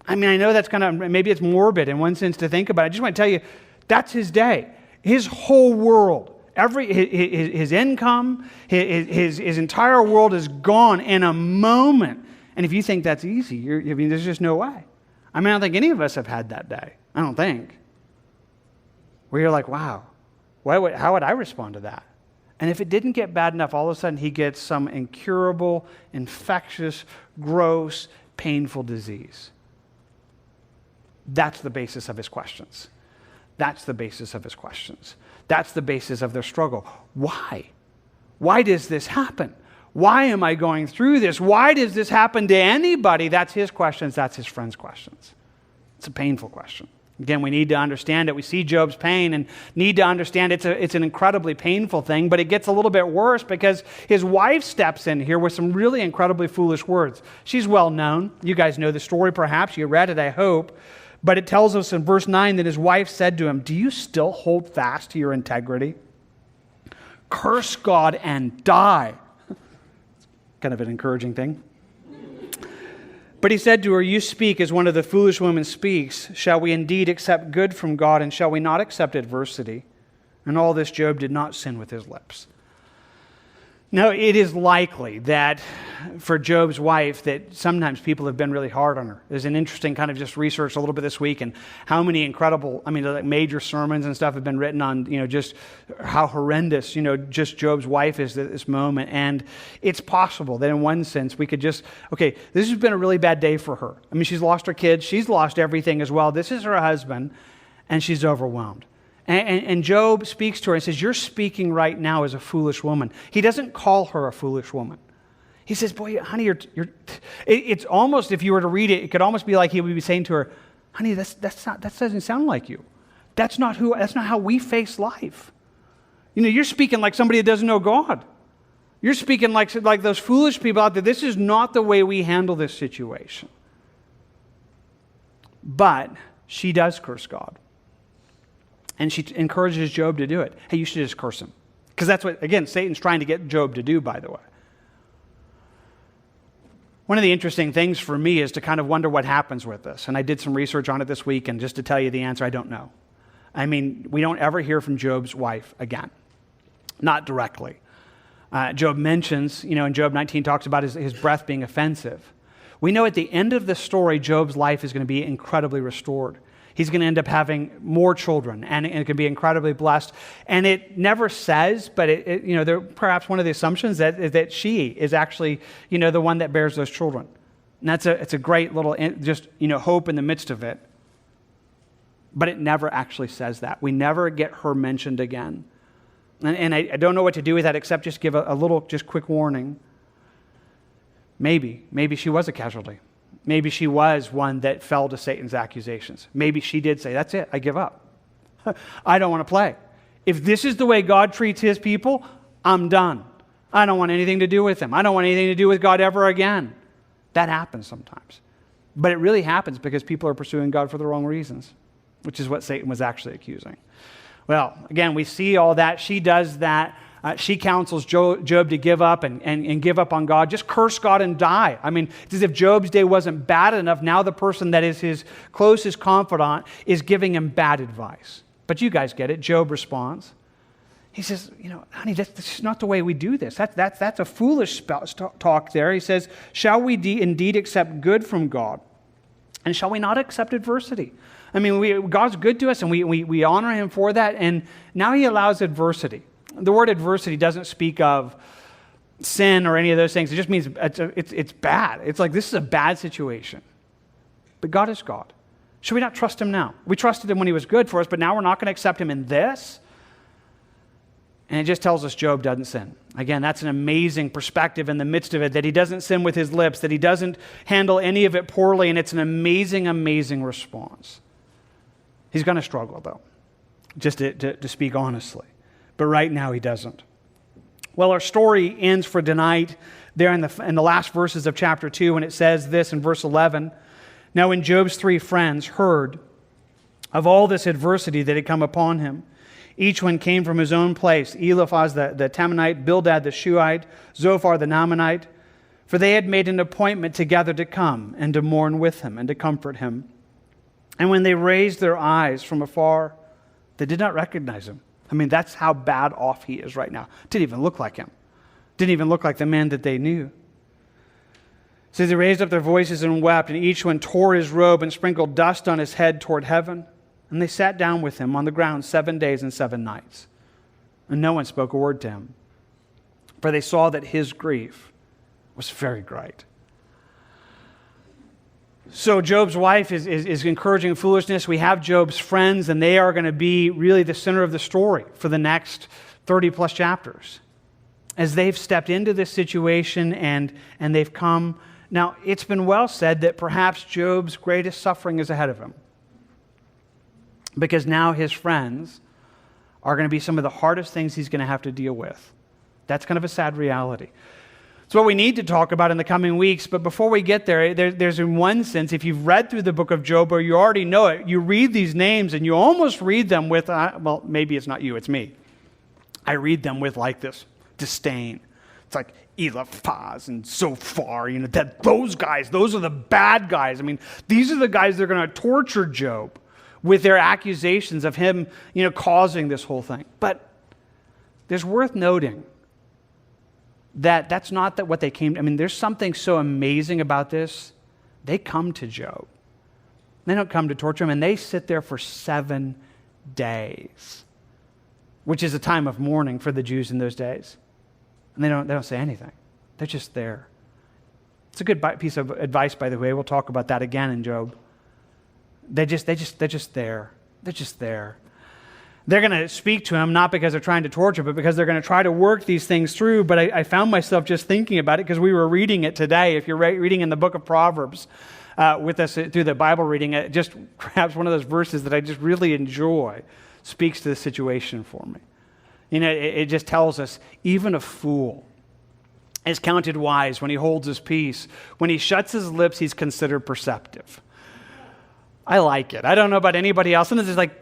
I know that's kind of, maybe it's morbid in one sense to think about. I just want to tell you, that's his day. His whole world, his income, his entire world is gone in a moment. And if you think that's easy, there's just no way. I don't think any of us have had that day. I don't think. Where you're like, wow, how would I respond to that? And if it didn't get bad enough, all of a sudden he gets some incurable, infectious, gross, painful disease. That's the basis of his questions. That's the basis of his questions. That's the basis of their struggle. Why? Why does this happen? Why am I going through this? Why does this happen to anybody? That's his questions. That's his friends' questions. It's a painful question. Again, we need to understand it. We see Job's pain and need to understand it's an incredibly painful thing, but it gets a little bit worse because his wife steps in here with some really incredibly foolish words. She's well known. You guys know the story perhaps. You read it, I hope. But it tells us in verse 9 that his wife said to him, do you still hold fast to your integrity? Curse God and die. Kind of an encouraging thing. But he said to her, you speak as one of the foolish women speaks. Shall we indeed accept good from God, and shall we not accept adversity? And all this Job did not sin with his lips. Now, it is likely that for Job's wife that sometimes people have been really hard on her. There's an interesting kind of just research a little bit this week and how many incredible, like major sermons and stuff have been written on, just how horrendous, just Job's wife is at this moment. And it's possible that in one sense we could just, this has been a really bad day for her. She's lost her kids. She's lost everything as well. This is her husband, and she's overwhelmed. And Job speaks to her and says, you're speaking right now as a foolish woman. He doesn't call her a foolish woman. He says, boy, honey, it's almost, if you were to read it, it could almost be like he would be saying to her, honey, that doesn't sound like you. That's not how we face life. You're speaking like somebody that doesn't know God. You're speaking like those foolish people out there. This is not the way we handle this situation. But she does curse God. And she encourages Job to do it. Hey, you should just curse him. Because that's what, again, Satan's trying to get Job to do, by the way. One of the interesting things for me is to kind of wonder what happens with this. And I did some research on it this week, and just to tell you the answer, I don't know. I mean, we don't ever hear from Job's wife again. Not directly. Job mentions, in Job 19 talks about his breath being offensive. We know at the end of the story, Job's life is going to be incredibly restored. He's going to end up having more children, and it can be incredibly blessed. And it never says, but perhaps one of the assumptions that she is actually, the one that bears those children. And it's a great little hope in the midst of it. But it never actually says that. We never get her mentioned again. And I don't know what to do with that except just give a little, quick warning. Maybe she was a casualty. Maybe she was one that fell to Satan's accusations. Maybe she did say, that's it, I give up. I don't want to play. If this is the way God treats his people, I'm done. I don't want anything to do with him. I don't want anything to do with God ever again. That happens sometimes. But it really happens because people are pursuing God for the wrong reasons, which is what Satan was actually accusing. Well, again, we see all that. She does that. She counsels Job to give up and give up on God. Just curse God and die. I mean, it's as if Job's day wasn't bad enough. Now the person that is his closest confidant is giving him bad advice. But you guys get it. Job responds. He says, honey, that's not the way we do this. That's a foolish talk there. He says, shall we indeed accept good from God? And shall we not accept adversity? I mean, God's good to us, and we honor him for that. And now he allows adversity. The word adversity doesn't speak of sin or any of those things. It just means it's bad. It's like this is a bad situation. But God is God. Should we not trust him now? We trusted him when he was good for us, but now we're not going to accept him in this? And it just tells us Job doesn't sin. Again, that's an amazing perspective in the midst of it, that he doesn't sin with his lips, that he doesn't handle any of it poorly, and it's an amazing, amazing response. He's going to struggle, though, just to speak honestly. But right now he doesn't. Well, our story ends for tonight there in the last verses of chapter 2, and it says this in verse 11. Now when Job's 3 friends heard of all this adversity that had come upon him, each one came from his own place, Eliphaz the Temanite, Bildad the Shuhite, Zophar the Naamanite, for they had made an appointment together to come and to mourn with him and to comfort him. And when they raised their eyes from afar, they did not recognize him. I mean, that's how bad off he is right now. Didn't even look like him. Didn't even look like the man that they knew. So they raised up their voices and wept, and each one tore his robe and sprinkled dust on his head toward heaven. And they sat down with him on the ground 7 days and 7 nights. And no one spoke a word to him, for they saw that his grief was very great. So Job's wife is encouraging foolishness. We have Job's friends, and they are going to be really the center of the story for the next 30 plus chapters. As they've stepped into this situation and they've come. Now, it's been well said that perhaps Job's greatest suffering is ahead of him. Because now his friends are going to be some of the hardest things he's going to have to deal with. That's kind of a sad reality. It's what we need to talk about in the coming weeks, but before we get there's in one sense, if you've read through the book of Job or you already know it, you read these names and you almost read them with, well, maybe it's not you, it's me. I read them with like this disdain. It's like Eliphaz and Zophar, that those guys, those are the bad guys. I mean, these are the guys that are going to torture Job with their accusations of him, causing this whole thing. But there's worth noting that's not what they came to. I mean, there's something so amazing about this. They come to Job. They don't come to torture him, and they sit there for 7 days, which is a time of mourning for the Jews in those days. And they don't say anything. They're just there. It's a good piece of advice, by the way. We'll talk about that again in Job. They're just there. They're just there. They're going to speak to him, not because they're trying to torture, but because they're going to try to work these things through. But I found myself just thinking about it because we were reading it today. If you're reading in the book of Proverbs with us through the Bible reading, just perhaps one of those verses that I just really enjoy speaks to the situation for me. It just tells us, even a fool is counted wise when he holds his peace. When he shuts his lips, he's considered perceptive. I like it. I don't know about anybody else. And it's like,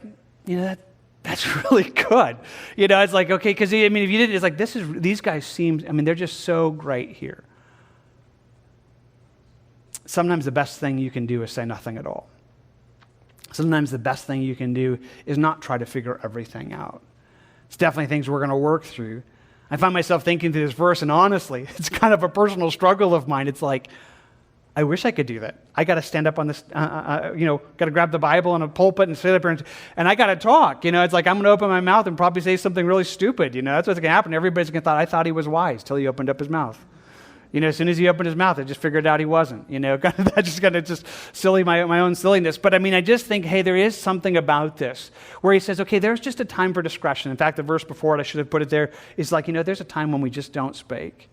that's really good. It's like, okay, because if you didn't, it's like, these guys seem, they're just so great here. sometimes the best thing you can do is say nothing at all. Sometimes the best thing you can do is not try to figure everything out. It's definitely things we're going to work through. I find myself thinking through this verse, and honestly, it's kind of a personal struggle of mine. It's like, I wish I could do that. I got to stand up on this, got to grab the Bible and a pulpit and sit up here and I got to talk. It's like I'm going to open my mouth and probably say something really stupid. That's what's going to happen. Everybody's going to thought I thought he was wise till he opened up his mouth. As soon as he opened his mouth, I just figured out he wasn't. That's just kind of just silly, my own silliness. But I just think, hey, there is something about this where he says, okay, there's just a time for discretion. In fact, the verse before it, I should have put it there, is like, there's a time when we just don't speak.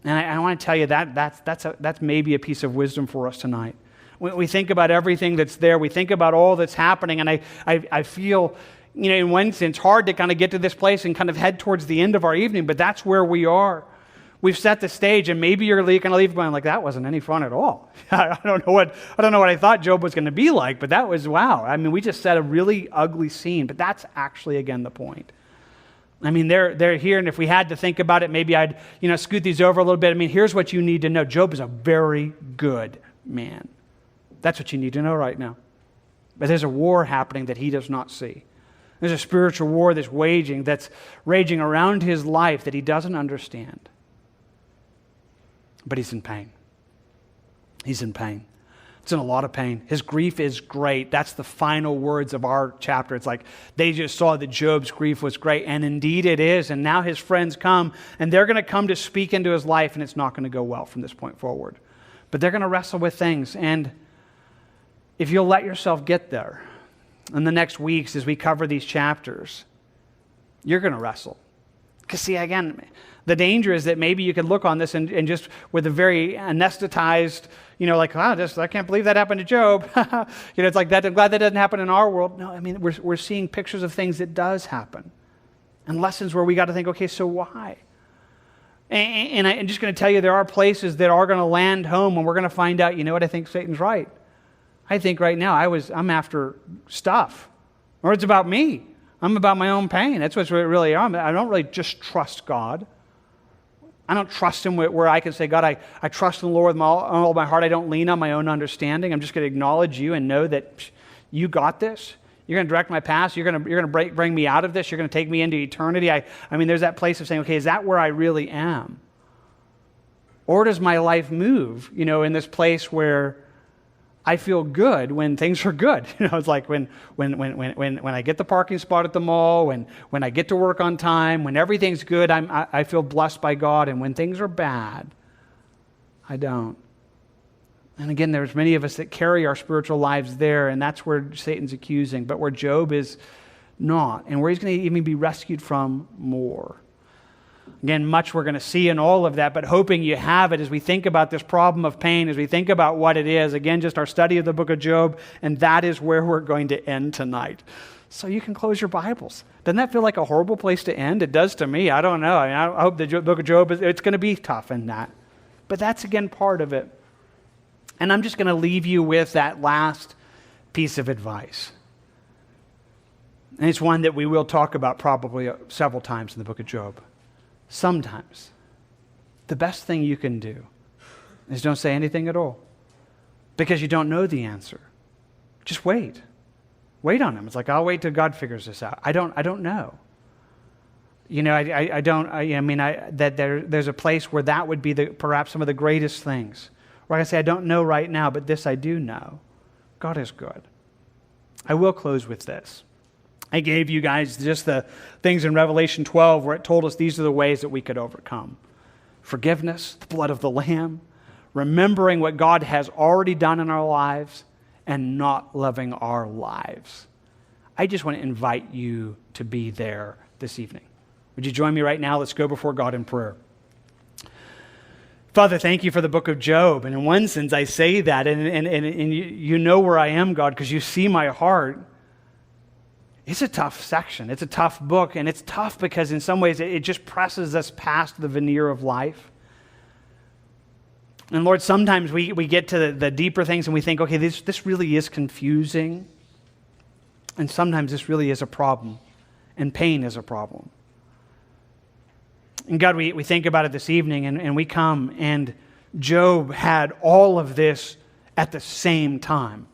And I want to tell you that's maybe a piece of wisdom for us tonight. We think about everything that's there. We think about all that's happening. And I feel, in one sense, hard to kind of get to this place and kind of head towards the end of our evening, but that's where we are. We've set the stage, and maybe you're going to leave going like, that wasn't any fun at all. I don't know what I thought Job was going to be like, but that was, wow. We just set a really ugly scene, but that's actually, again, the point. They're here, and if we had to think about it, maybe I'd, scoot these over a little bit. Here's what you need to know. Job is a very good man. That's what you need to know right now. But there's a war happening that he does not see. There's a spiritual war that's raging around his life that he doesn't understand. But he's in pain. He's in pain. It's in a lot of pain. His grief is great. That's the final words of our chapter. It's like they just saw that Job's grief was great, and indeed it is. And now his friends come, and they're going to come to speak into his life, and it's not going to go well from this point forward. But they're going to wrestle with things. And if you'll let yourself get there in the next weeks as we cover these chapters, you're going to wrestle. Because see, again, the danger is that maybe you could look on this and just with a very anesthetized, like, wow, I can't believe that happened to Job. It's like that. I'm glad that doesn't happen in our world. No, we're seeing pictures of things that does happen, and lessons where we got to think, okay, so why? And I'm just going to tell you, there are places that are going to land home, and we're going to find out. You know what? I think Satan's right. I think right now I'm after stuff, or it's about me. I'm about my own pain. That's what it really am. I don't really just trust God. I don't trust him where I can say, God, I trust in the Lord with all my heart. I don't lean on my own understanding. I'm just going to acknowledge you and know that you got this. You're going to direct my path. You're going to bring me out of this. You're going to take me into eternity. There's that place of saying, okay, is that where I really am? Or does my life move, in this place where I feel good when things are good? It's like when I get the parking spot at the mall, when I get to work on time, when everything's good, I feel blessed by God. And when things are bad, I don't. And again, there's many of us that carry our spiritual lives there, and that's where Satan's accusing, but where Job is not, and where he's going to even be rescued from more. Again, much we're going to see in all of that, but hoping you have it as we think about this problem of pain, as we think about what it is. Again, just our study of the book of Job, and that is where we're going to end tonight. So you can close your Bibles. Doesn't that feel like a horrible place to end? It does to me. I don't know. I hope the book of Job, it's going to be tough in that. But that's, again, part of it. And I'm just going to leave you with that last piece of advice. And it's one that we will talk about probably several times in the book of Job. Sometimes the best thing you can do is don't say anything at all because you don't know the answer. Just wait. Wait on him. It's like, I'll wait till God figures this out. I don't know. There's a place where that would be perhaps some of the greatest things. Where I say, I don't know right now, but this I do know. God is good. I will close with this. I gave you guys just the things in Revelation 12 where it told us these are the ways that we could overcome. Forgiveness, the blood of the Lamb, remembering what God has already done in our lives, and not loving our lives. I just want to invite you to be there this evening. Would you join me right now? Let's go before God in prayer. Father, thank you for the book of Job. And in one sense, I say that, and you know where I am, God, because you see my heart. It's a tough section. It's a tough book, and it's tough because in some ways it just presses us past the veneer of life. And Lord, sometimes we get to the deeper things and we think, okay, this really is confusing. And sometimes this really is a problem, and pain is a problem. And God, we think about it this evening, and we come, and Job had all of this at the same time.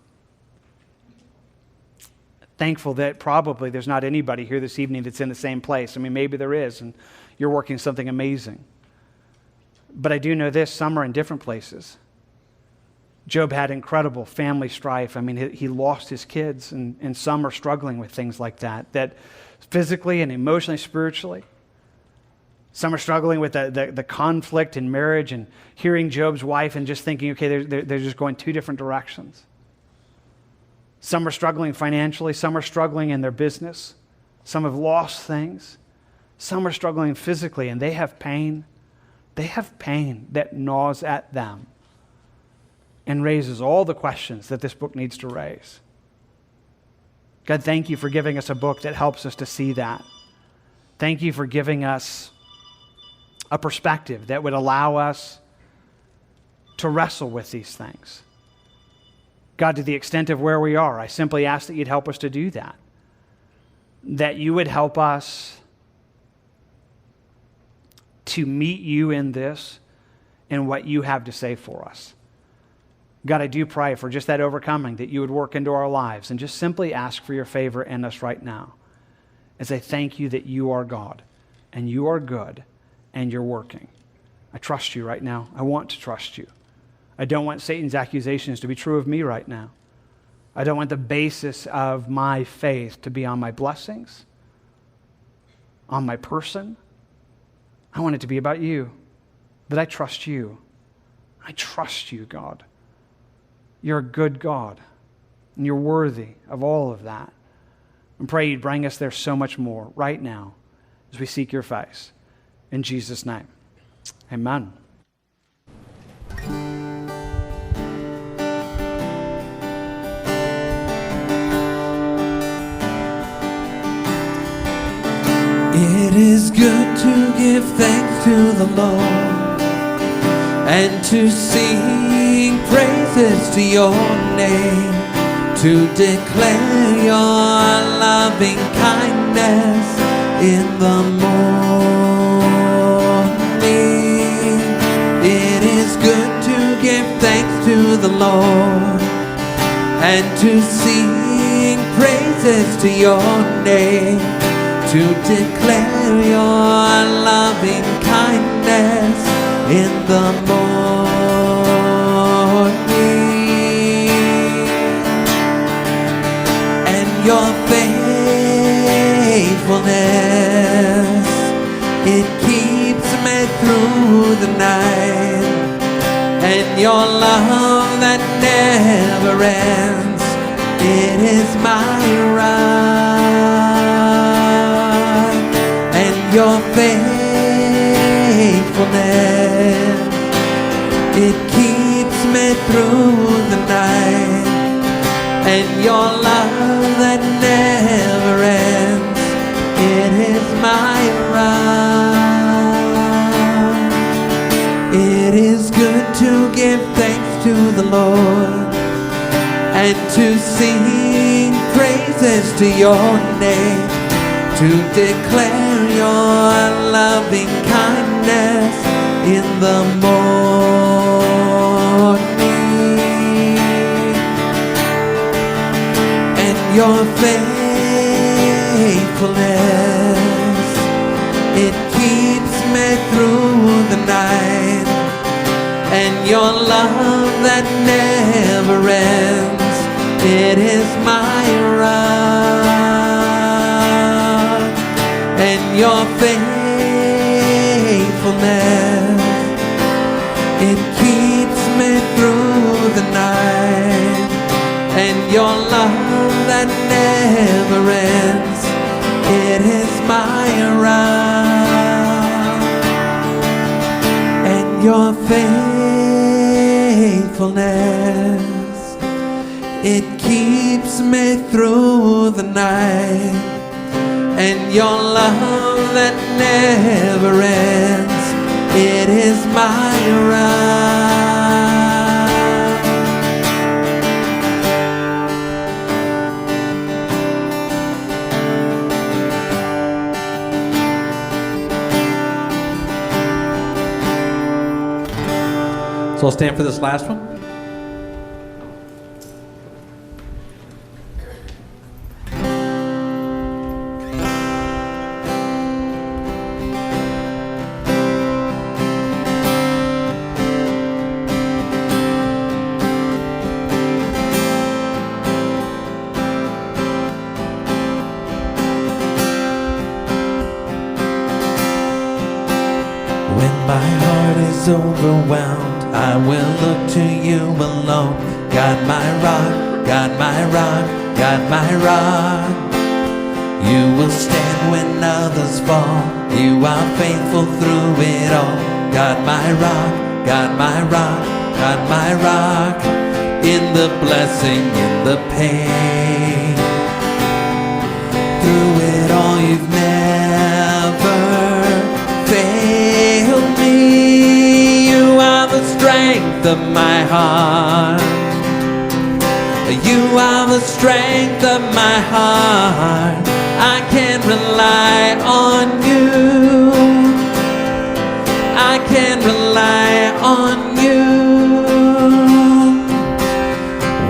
Thankful that probably there's not anybody here this evening that's in the same place. I mean, maybe there is, and you're working something amazing. But I do know this, some are in different places. Job had incredible family strife. I mean, he lost his kids, and some are struggling with things like that physically and emotionally, spiritually. Some are struggling with the conflict in marriage and hearing Job's wife and just thinking, okay, they're just going two different directions. Some are struggling financially. Some are struggling in their business. Some have lost things. Some are struggling physically, and they have pain. They have pain that gnaws at them and raises all the questions that this book needs to raise. God, thank you for giving us a book that helps us to see that. Thank you for giving us a perspective that would allow us to wrestle with these things. God, to the extent of where we are, I simply ask that you'd help us to do that. That you would help us to meet you in this and what you have to say for us. God, I do pray for just that overcoming, that you would work into our lives, and just simply ask for your favor in us right now. As I thank you that you are God, and you are good, and you're working. I trust you right now. I want to trust you. I don't want Satan's accusations to be true of me right now. I don't want the basis of my faith to be on my blessings, on my person. I want it to be about you, that I trust you. I trust you, God. You're a good God, and you're worthy of all of that. And pray you'd bring us there so much more right now as we seek your face. In Jesus' name, amen. It is good to give thanks to the Lord and to sing praises to your name, to declare your loving kindness in the morning. It is good to give thanks to the Lord and to sing praises to your name, to declare your loving kindness in the morning, and your faithfulness, it keeps me through the night, and your love that never ends, it is my right. Your faithfulness, it keeps me through the night, and your love that never ends, it is my right. It is good to give thanks to the Lord and to sing praises to your name, to declare your loving kindness in the morning, and your faithfulness, it keeps me through the night, and your love that never ends, it is my right. And your faithfulness, it keeps me through the night, and your love that never ends, it is my right. And your faithfulness, it keeps me through the night, and your love that never ends, it is my right. So I'll stand for this last one. When my heart is overwhelmed, I will look to you alone. God my rock, God my rock, God my rock. You will stand when others fall. You are faithful through it all. God my rock, God my rock, God my rock. In the blessing, in the pain, through it all you've never failed me. You are the strength of my heart. You are the strength of my heart. I can rely on you. I can rely on you.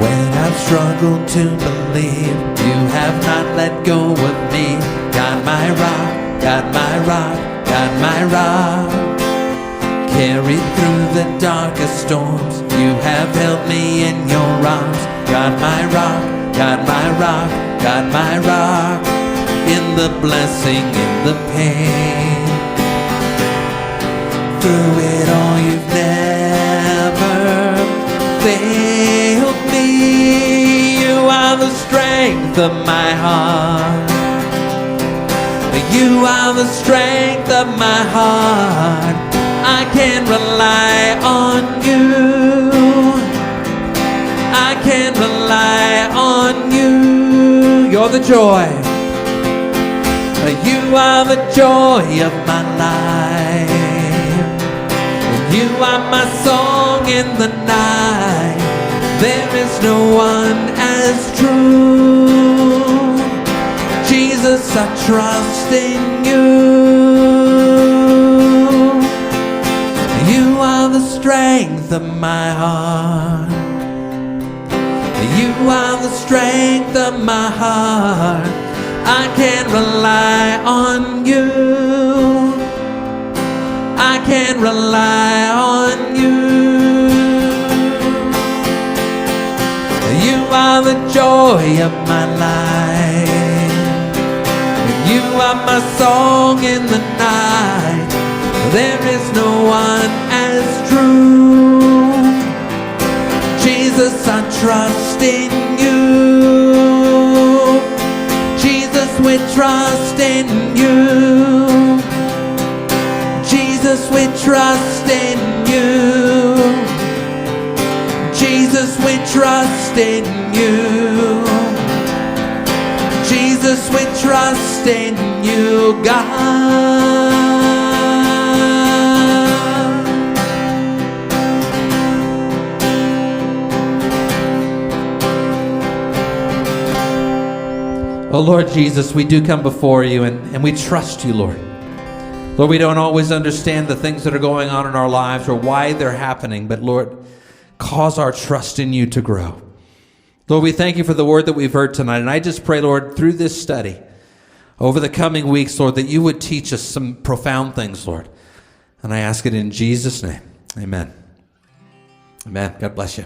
When I've struggled to believe, you have not let go of me. God my rock, God my rock, God my rock. Carried through the darkest storms, you have held me in your arms. God my rock, God my rock, God my rock. In the blessing, in the pain, through it all you've never failed me. You are the strength of my heart. You are the strength of my heart. I can rely on you. I can rely on you. You're the joy. You are the joy of my life. You are my song in the night. There is no one as true. Jesus, I trust in you. You are the strength of my heart. You are the strength of my heart. I can rely on you. I can rely on you. You are the joy of my life. You are my song in the night. There is no one as true. Jesus, I trust in you. Jesus, we trust in you. Jesus, we trust in you. Jesus, we trust in you. Jesus, we trust in you, God. Oh Lord Jesus, we do come before you and we trust you, Lord. Lord, we don't always understand the things that are going on in our lives or why they're happening, but Lord, cause our trust in you to grow. Lord, we thank you for the word that we've heard tonight. And I just pray, Lord, through this study, over the coming weeks, Lord, that you would teach us some profound things, Lord. And I ask it in Jesus' name. Amen. Amen. God bless you.